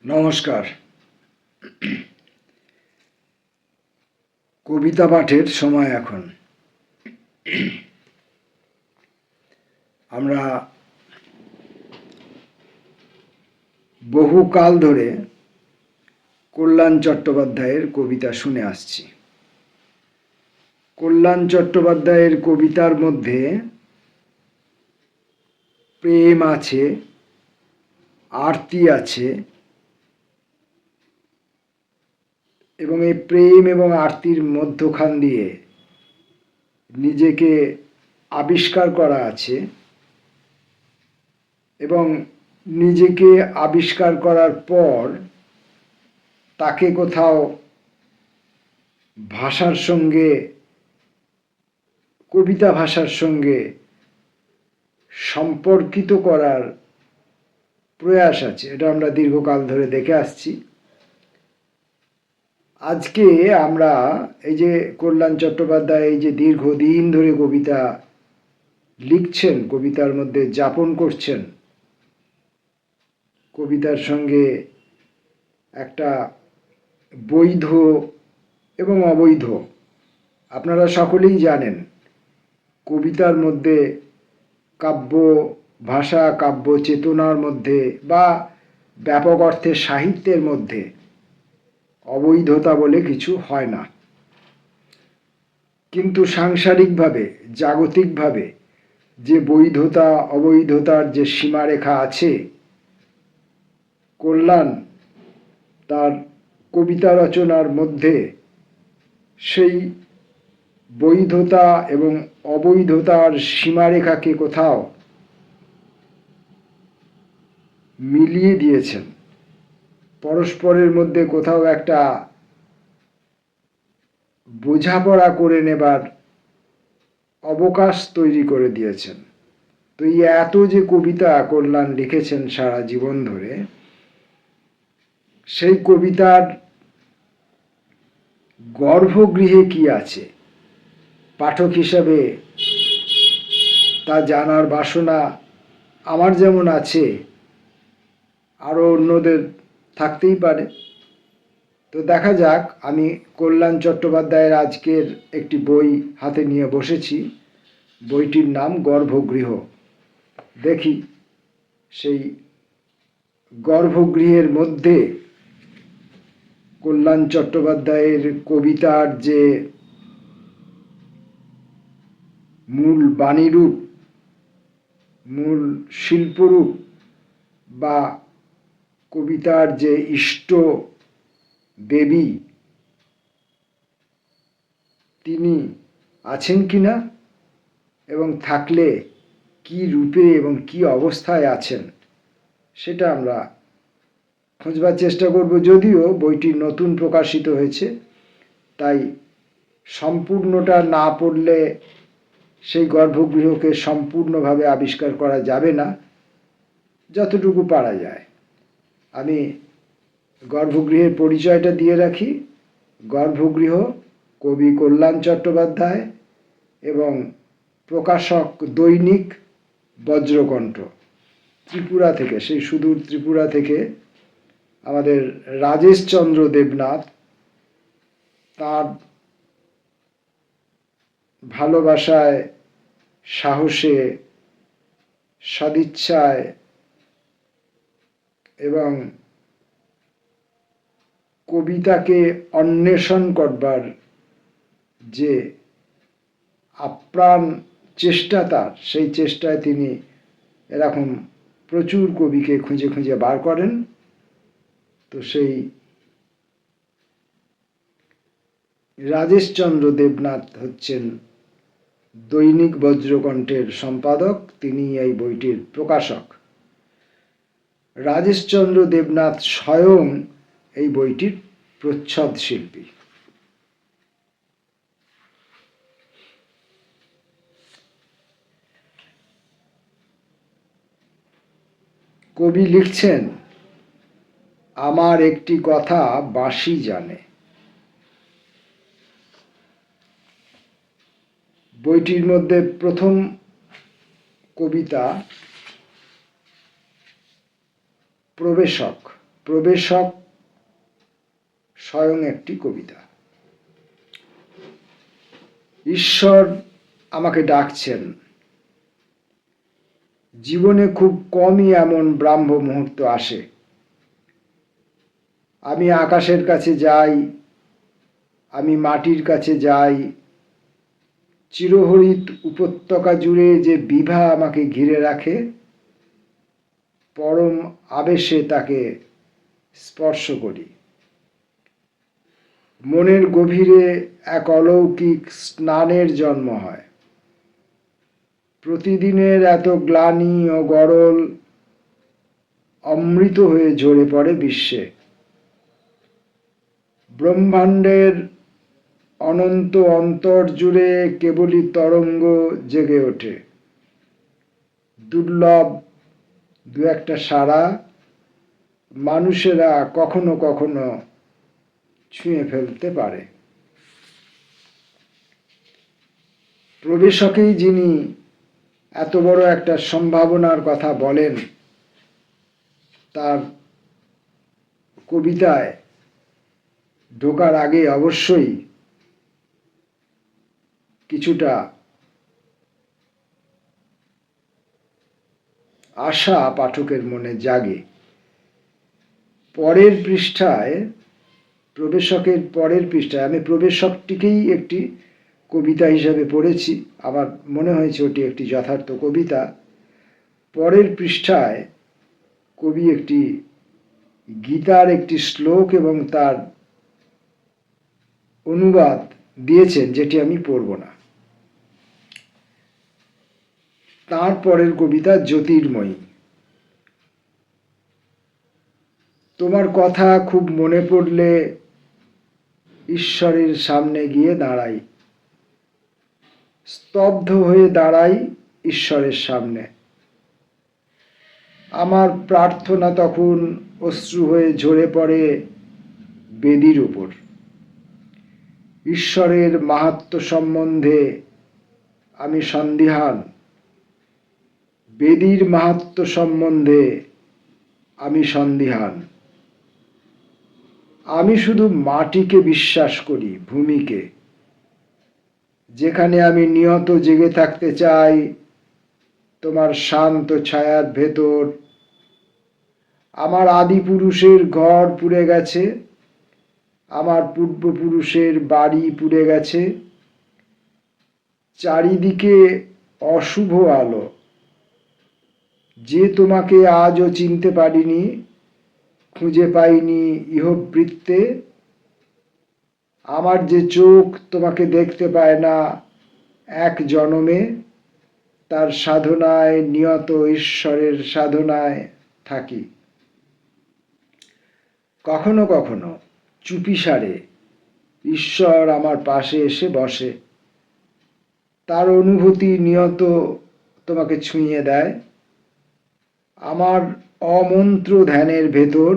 নমস্কার। কবিতা পাঠের সময় এখন। আমরা বহুকাল ধরে কল্যাণ চট্টোপাধ্যায়ের কবিতা শুনে আসছি। কল্যাণ চট্টোপাধ্যায়ের কবিতার মধ্যে প্রেম আছে, আরতি আছে, এবং এই প্রেম এবং আরতির মধ্যখান দিয়ে নিজেকে আবিষ্কার করা আছে, এবং নিজেকে আবিষ্কার করার পর তাকে কোথাও ভাষার সঙ্গে, কবিতা ভাষার সঙ্গে সম্পর্কিত করার প্রয়াস আছে। এটা আমরা দীর্ঘকাল ধরে দেখে আসছি। আজকে আমরা এই যে কল্যাণ চট্টোপাধ্যায় এই যে দীর্ঘদিন ধরে কবিতা লিখছেন, কবিতার মধ্যে যাপন করছেন, কবিতার সঙ্গে একটা বৈধ এবং অবৈধ, আপনারা সকলেই জানেন কবিতার মধ্যে কাব্য ভাষা, কাব্য চেতনার মধ্যে বা ব্যাপক অর্থে সাহিত্যের মধ্যে অবৈধতা বলে কিছু হয় না। কিন্তু সাংসারিকভাবে, জাগতিকভাবে যে বৈধতা অবৈধতার যে সীমারেখা আছে, কল্যাণ তার কবিতা রচনার মধ্যে সেই বৈধতা এবং অবৈধতার সীমারেখাকে কোথাও মিলিয়ে দিয়েছেন, পরস্পরের মধ্যে কোথাও একটা বোঝাপড়া করে নেবার অবকাশ তৈরি করে দিয়েছেন। তো এই এত যে কবিতা কল্যাণ লিখেছেন সারা জীবন ধরে, সেই কবিতার গর্ভগৃহে কি আছে পাঠক হিসাবে তা জানার বাসনা আমার যেমন আছে, আরও অন্যদের থাকতেই পারে। তো দেখা যাক, আমি কল্যাণ চট্টোপাধ্যায়ের আজকের একটি বই হাতে নিয়ে বসেছি। বইটির নাম গর্ভগৃহ। দেখি সেই গর্ভগৃহের মধ্যে কল্যাণ চট্টোপাধ্যায়ের কবিতার যে মূল বাণীরূপ, মূল শিল্পরূপ, বা কবিতার যে ইষ্ট দেবী তিনি আছেন কিনা, এবং থাকলে কি রূপে এবং কি অবস্থায় আছেন, সেটা আমরা খোঁজবার চেষ্টা করব। যদিও বইটি নতুন প্রকাশিত হয়েছে, তাই সম্পূর্ণটা না পড়লে সেই গর্ভগৃহকে সম্পূর্ণভাবে আবিষ্কার করা যাবে না, যতটুকু পারা যায়। আমি গর্ভগৃহের পরিচয়টা দিয়ে রাখি। গর্ভগৃহ, কবি কল্যাণ চট্টোপাধ্যায়, এবং প্রকাশক দৈনিক বজ্রকণ্ঠ, ত্রিপুরা থেকে, সেই সুদূর ত্রিপুরা থেকে আমাদের রাজেশচন্দ্র দেবনাথ তার ভালোবাসায়, সাহসে, সদিচ্ছায় এবং কবিতাকে অন্বেষণ করবার যে আপ্রাণ চেষ্টা তার, সেই চেষ্টায় তিনি এরকম প্রচুর কবিকে খুঁজে খুঁজে বার করেন। তো সেই রাজেশচন্দ্র দেবনাথ হচ্ছেন দৈনিক বজ্রকণ্ঠের সম্পাদক, তিনি এই বইটির প্রকাশক। রাজেশচন্দ্র দেবনাথ স্বয়ং এই বইটির প্রচ্ছদ শিল্পী। কবি লিখছেন, আমার একটি কথা বাঁশি জানে। বইটির মধ্যে প্রথম কবিতা প্রবেশক। প্রবেশক স্বয়ং একটি কবিতা। ঈশ্বর আমাকে ডাকছেন। জীবনে খুব কমই এমন ব্রাহ্ম মুহূর্ত আসে। আমি আকাশের কাছে যাই, আমি মাটির কাছে যাই, চিরহরিত উপত্যকা জুড়ে যে বিভা আমাকে ঘিরে রাখে, পরম আবেশে তাকে স্পর্শ করি। মনের গভীরে এক অলৌকিক স্নানের জন্ম হয়। প্রতিদিনের এত গ্লানি ও গরল অমৃত হয়ে ঝরে পড়ে বিশ্বে। ব্রহ্মাণ্ডের অনন্ত অন্তর জুড়ে কেবলই তরঙ্গ জেগে ওঠে। দুর্লভ দু একটা সাড়া মানুষেরা কখনো কখনো ছুঁয়ে ফেলতে পারে। প্রবেশকেই যিনি এত বড় একটা সম্ভাবনার কথা বলেন, তার কবিতায় ঢোকার আগে অবশ্যই কিছুটা আশা পাঠকের মনে জাগে। পরের পৃষ্ঠায়, প্রবেশকের পরের পৃষ্ঠায় আমি প্রবেশকটিকেই একটি কবিতা হিসাবে পড়েছি। আমার মনে হয়েছে ওটি একটি যথার্থ কবিতা। পরের পৃষ্ঠায় কবি একটি গীতার একটি শ্লোক এবং তার অনুবাদ দিয়েছেন, যেটি আমি পড়ব না। তার পরের কবিতা জ্যোতির্ময়ী। তোমার কথা খুব মনে পড়লে ঈশ্বরের সামনে গিয়ে দাঁড়াই, স্তব্ধ হয়ে দাঁড়াই ঈশ্বরের সামনে। আমার প্রার্থনা তখন অশ্রু হয়ে ঝরে পড়ে বেদির উপর। ঈশ্বরের মাহাত্ম্য সম্বন্ধে আমি সন্দিহান, বেদির মাহাত্ম্য সম্বন্ধে আমি সন্দিহান। আমি শুধু মাটিকে বিশ্বাস করি, ভূমিকে, যেখানে আমি নিয়ত জেগে থাকতে চাই তোমার শান্ত ছায়ার ভেতর। আমার আদি পুরুষের ঘর পুড়ে গেছে, আমার পূর্বপুরুষের বাড়ি পুড়ে গেছে। চারিদিকে অশুভ আলো, যে তোমাকে আজও চিনতে পারিনি, খুঁজে পাইনি ইহবৃত্তে। আমার যে চোখ তোমাকে দেখতে পায় না এক জনমে, তার সাধনায় নিয়ত ঈশ্বরের সাধনায় থাকি। কখনো কখনো চুপিসারে ঈশ্বর আমার পাশে এসে বসে, তার অনুভূতি নিয়ত তোমাকে ছুঁয়ে দেয়। আমার অমন্ত্র ধ্যানের ভেতর,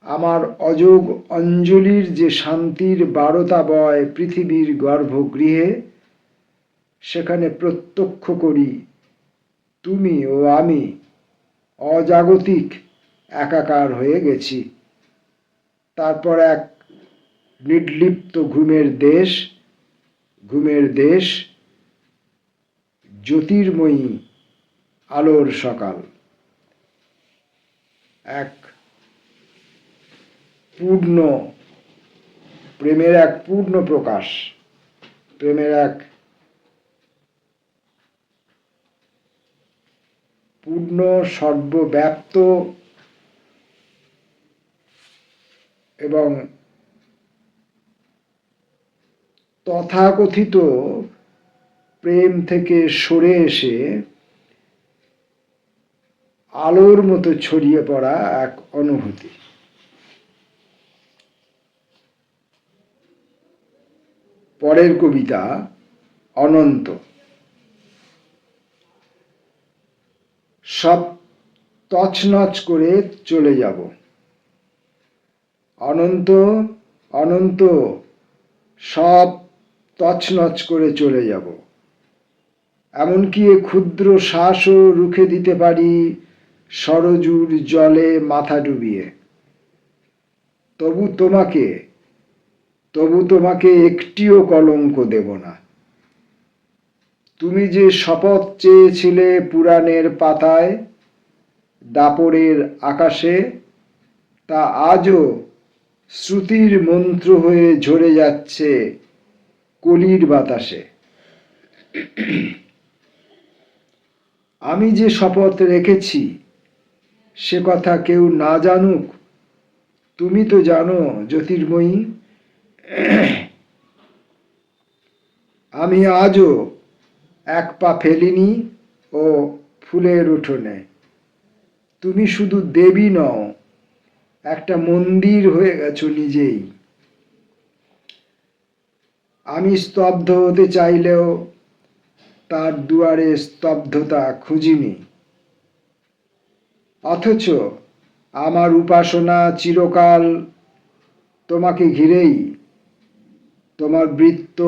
আমার অযোগ অঞ্জলির যে শান্তির বারতা বয় পৃথিবীর গর্ভগৃহে, সেখানে প্রত্যক্ষ করি তুমি ও আমি অজাগতিক একাকার হয়ে গেছি। তারপর এক নির্লিপ্ত ঘুমের দেশ, জ্যোতির্ময়ী আলোর সকাল, এক পূর্ণ প্রেমের এক পূর্ণ প্রকাশ, প্রেমের এক পূর্ণ সর্বব্যাপ্ত এবং তথাকথিত প্রেম থেকে সরে এসে আলোর মতো ছড়িয়ে পড়া এক অনুভূতি। পরের কবিতা অনন্ত। সব তছনছ করে চলে যাব, অনন্ত অনন্ত, সব তছনছ করে চলে যাব। এমনকি এ ক্ষুদ্র শ্বাসও রুখে দিতে পারি সরজুর জলে মাথা ডুবিয়ে। তবু তোমাকে একটিও কলঙ্ক দেব না। তুমি যে শপথ চেয়েছিলে পুরাণের পাতায়, দাপরের আকাশে, তা আজও শ্রুতির মন্ত্র হয়ে ঝরে যাচ্ছে কলির বাতাসে। আমি যে শপথ রেখেছি সে কথা কেউ না জানুক, তুমি তো জানো জ্যোতির্ময়ী। আমি আজও এক পা ফেলিনি ও ফুলের উঠোনে। তুমি শুধু দেবী নও, একটা মন্দির হয়ে গেছো নিজেই। আমি স্তব্ধ হতে চাইলেও তার দুয়ারে স্তব্ধতা খুঁজিনি। অথচ আমার উপাসনা চিরকাল তোমাকে ঘিরেই। তোমার বৃত্ত,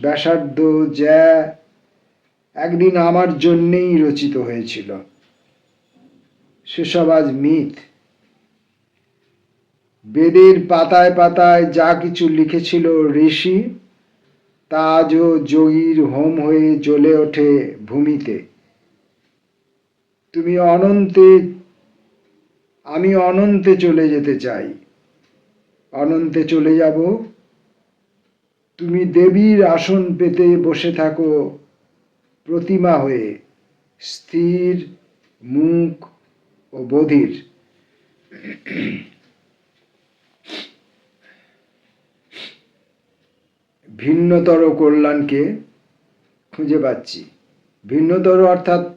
ব্যাসার্ধ, জ্যা একদিন আমার জন্যেই রচিত হয়েছিল। সেসব আজ মিথ। বেদের পাতায় পাতায় যা কিছু লিখেছিল ঋষি, তা আজও যোগীর হোম হয়ে জ্বলে ওঠে ভূমিতে। আমি অনন্তে চলে যেতে চাই। অনন্তে চলে যাব। তুমি দেবীর আসন পেতে বসে থাকো প্রতিমা হয়ে, স্থির, মুখ ও বধির। ভিন্নতর কল্যাণকে খুঁজে পাচ্ছি। ভিন্নতর অর্থাৎ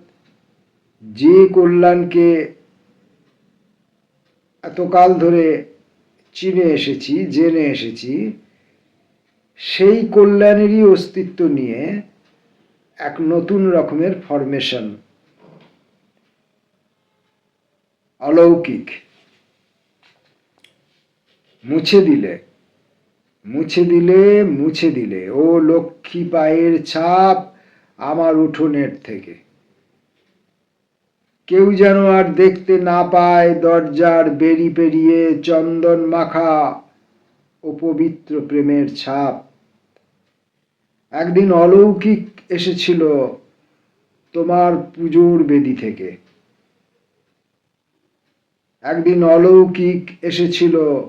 যে কল্যাণকে এতকাল ধরে চিনে এসেছি, জেনে এসেছি, সেই কল্যাণেরই অস্তিত্ব নিয়ে এক নতুন রকমের ফরমেশন, অলৌকিক। মুছে দিলে ও লক্ষ্মী পায়ের ছাপ আমার উঠোনের থেকে। কেউ যেন আর দেখতে না পায় দরজার বেরি পেরিয়ে চন্দন মাখা ও পবিত্র প্রেমের ছাপ। একদিন অলৌকিক এসেছিল তোমার পুজোর বেদি থেকে। একদিন অলৌকিক এসেছিল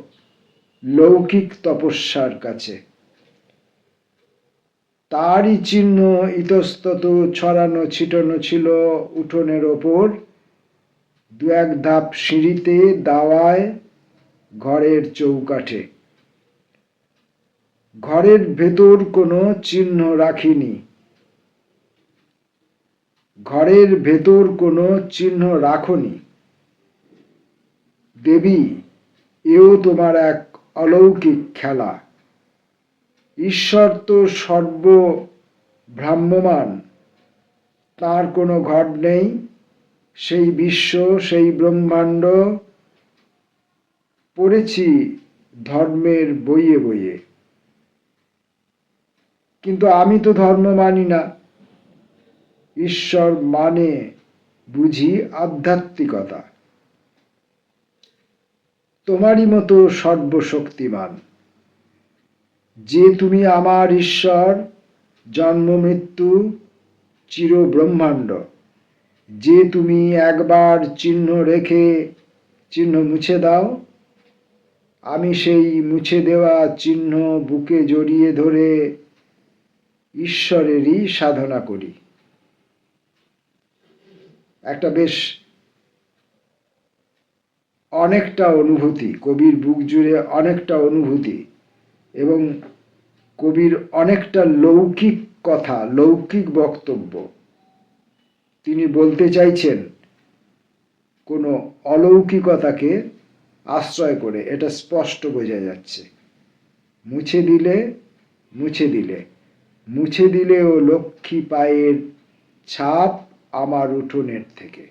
লৌকিক তপস্যার কাছে। তারই চিহ্ন ইতস্তত ছড়ানো ছিটানো ছিল উঠোনের ওপর, দু এক ধাপ সিঁড়িতে, দাওয়ায়, ঘরের চৌকাঠে। ঘরের ভেতর কোনো চিহ্ন রাখিনি। ঘরের ভেতর কোনো চিহ্ন রাখনি। দেবী, এও তোমার এক অলৌকিক খেলা। ঈশ্বর তো সর্বভ্রাম্যমান, তার কোনো ঘর নেই। সেই বিশ্ব, সেই ব্রহ্মাণ্ড পড়েছি ধর্মের বইয়ে বইয়ে। কিন্তু আমি তো ধর্ম মানি না। ঈশ্বর মানে বুঝি আধ্যাত্মিকতা। তোমারই মতো সর্বশক্তিমান। যে তুমি আমার ঈশ্বর, জন্ম মৃত্যু, চির ব্রহ্মাণ্ড। যে তুমি একবার চিহ্ন রেখে চিহ্ন মুছে দাও, আমি সেই মুছে দেওয়া চিহ্ন বুকে জড়িয়ে ধরে ঈশ্বরেরই সাধনা করি। একটা বেশ অনেকটা অনুভূতি, কবির বুক জুড়ে অনেকটা অনুভূতি, এবং কবির অনেকটা লৌকিক কথা, লৌকিক বক্তব্য তিনি বলতে চাইছেন কোনো অলৌকিকতাকে আশ্রয় করে। এটা স্পষ্ট বোঝা যাচ্ছে। মুছে দিলে ও লক্ষ্মী পায়ের ছাপ আমার উঠোনের থেকে।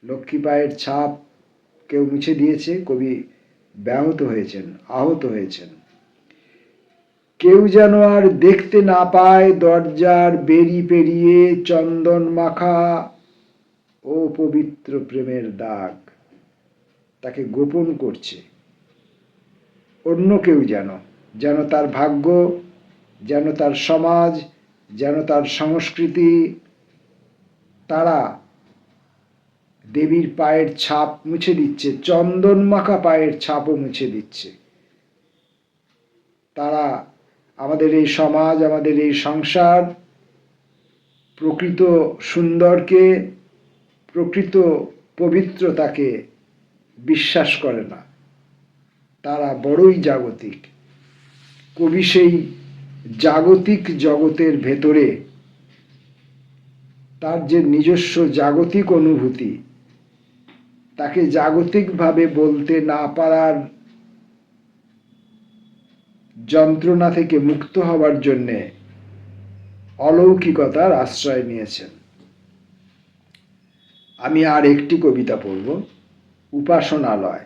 লক্ষ্মী পায়ের ছাপ কেউ মুছে দিয়েছে। কবি আহত হয়েছেন। কেউ যেন আর দেখতে না পায় দরজার বেরি পেরিয়ে চন্দন মাখা ও পবিত্র প্রেমের দাগ। তাকে গোপন করছে। অন্য কেউ যেন তার ভাগ্য, যেন তার সমাজ, যেন তার সংস্কৃতি, তারা দেবীর পায়ের ছাপ মুছে দিচ্ছে, চন্দন মাখা পায়ের ছাপও মুছে দিচ্ছে। তারা আমাদের এই সমাজ, আমাদের এই সংসার, প্রকৃত সুন্দরকে, প্রকৃত পবিত্রতাকে বিশ্বাস করে না। তারা বড়ই জাগতিক। কবি সেই জাগতিক জগতের ভেতরে তার যে নিজস্ব জাগতিক অনুভূতি, তাকে জাগতিকভাবে বলতে না পারার যন্ত্রণা থেকে মুক্ত হবার জন্যে অলৌকিকতার আশ্রয় নিয়েছেন। আমি আর একটি কবিতা পড়ব, উপাসনালয়।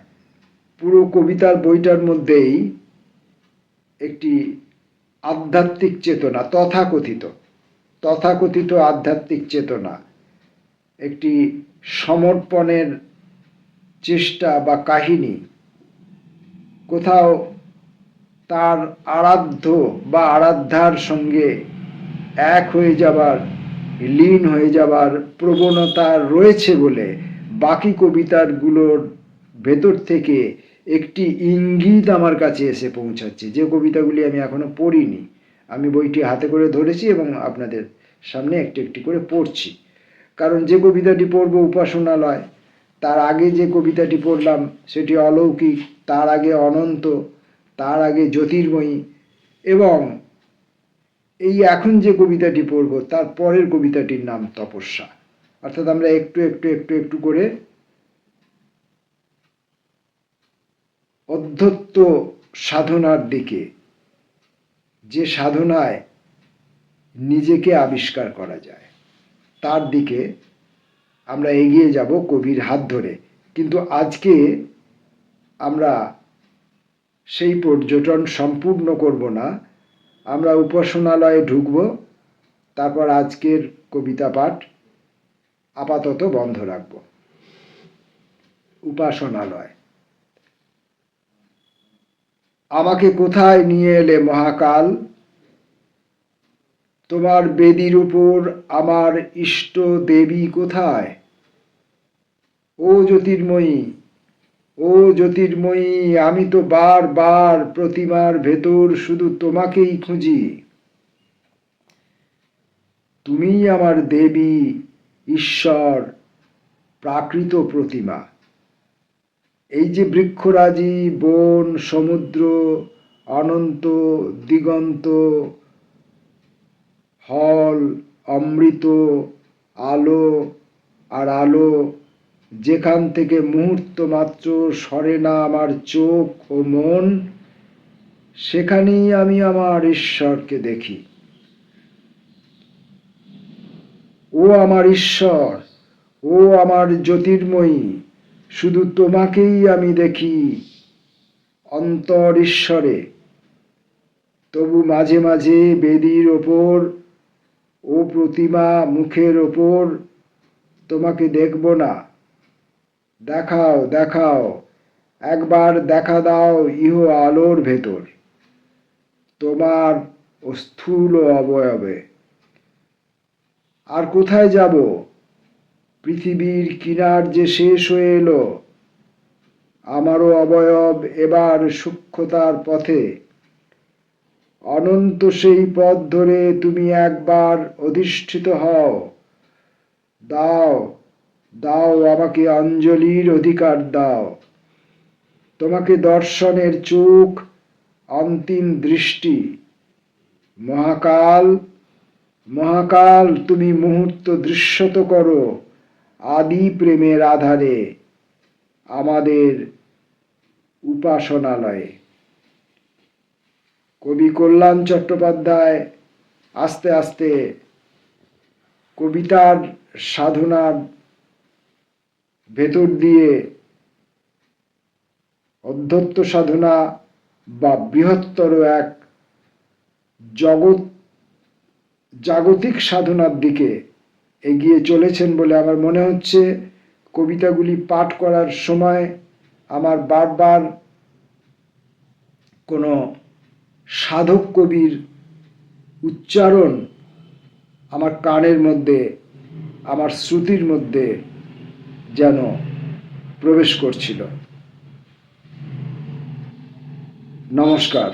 পুরো কবিতার বইটার মধ্যেই একটি আধ্যাত্মিক চেতনা, তথাকথিত আধ্যাত্মিক চেতনা, একটি সমর্পণের চেষ্টা বা কাহিনী, কোথাও তার আরাধ্য বা আরাধ্যার সঙ্গে এক হয়ে যাবার, লীন হয়ে যাবার প্রবণতা রয়েছে বলে বাকি কবিতাগুলোর ভেতর থেকে একটি ইঙ্গিত আমার কাছে এসে পৌঁছাচ্ছে, যে কবিতাগুলি আমি এখনো পড়িনি। আমি বইটি হাতে করে ধরেছি এবং আপনাদের সামনে একটি একটি করে পড়ছি। কারণ যে কবিতাটি পড়ব উপাসনালয়, তার আগে যে কবিতাটি পড়লাম সেটি অলৌকিক, তার আগে অনন্ত, তার আগে জ্যোতির্ময়ী, এবং এই এখন যে কবিতাটি পড়ব তার পরের কবিতাটির নাম তপস্যা। অর্থাৎ আমরা একটু একটু একটু একটু করে অধ্যত্ত সাধনার দিকে, যে সাধনায় নিজেকে আবিষ্কার করা যায়, তার দিকে আমরা এগিয়ে যাব কবির হাত ধরে। কিন্তু আজকে আমরা সেই পর্যটন সম্পূর্ণ করব না, আমরা উপাসনালয়ে ঢুকব, তারপর আজকের কবিতা পাঠ আপাতত বন্ধ রাখব। উপাসনালয়। আমাকে কোথায় নিয়ে এলে মহাকাল, তোমার বেদির উপর আমার ইষ্ট দেবী কোথায়? ও জ্যোতির্ময়ী, ও জ্যোতির্ময়ী, আমি তো বারবার প্রতিমার ভেতর শুধু তোমাকেই খুঁজি। তুমিই আমার দেবী, ঈশ্বর, প্রাকৃত প্রতিমা। এই যে বৃক্ষরাজি, বন, সমুদ্র, অনন্ত দিগন্ত, হল, অমৃত, আলো আর আলো, যেখান থেকে মুহূর্ত মাত্র সরে না আমার চোখ ও মন, সেখানেই আমি আমার ঈশ্বরকে দেখি। ও আমার ঈশ্বর, ও আমার জ্যোতির্ময়ী, শুধু তোমাকেই আমি দেখি অন্তর ঈশ্বরে। তবু মাঝে মাঝে বেদির ওপর ও প্রতিমা মুখের ওপর তোমাকে দেখব না। দেখাও দেখাও, একবার দেখা দাও ইহ আলোর ভেতর, তোমার স্থূল অবয়বে। আর কোথায় যাব? পৃথিবীর কিনার যে শেষ হয়ে এলো, আমারও অবয়ব এবার সূক্ষ্মতার পথে। অনন্ত সেই পথ ধরে তুমি একবার অধিষ্ঠিত হও। দাও দাও আমাকে অঞ্জলির অধিকার দাও। তোমাকে দর্শনের চোখ, অন্তিম দৃষ্টি। মহাকাল, মহাকাল, তুমি মুহূর্ত দৃশ্যত করো আদি প্রেমের আধারে আমাদের উপাসনালয়ে। কবি কল্যাণ চট্টোপাধ্যায় আস্তে আস্তে কবিতার সাধনার ভেতর দিয়ে অধ্যত্ত সাধনা বা বৃহত্তর এক জাগতিক সাধনার দিকে এগিয়ে চলেছেন বলে আমার মনে হচ্ছে। কবিতাগুলি পাঠ করার সময় আমার বারবার কোনো সাধক কবির উচ্চারণ আমার কানের মধ্যে, আমার শ্রুতির মধ্যে যেন প্রবেশ করছিল। নমস্কার।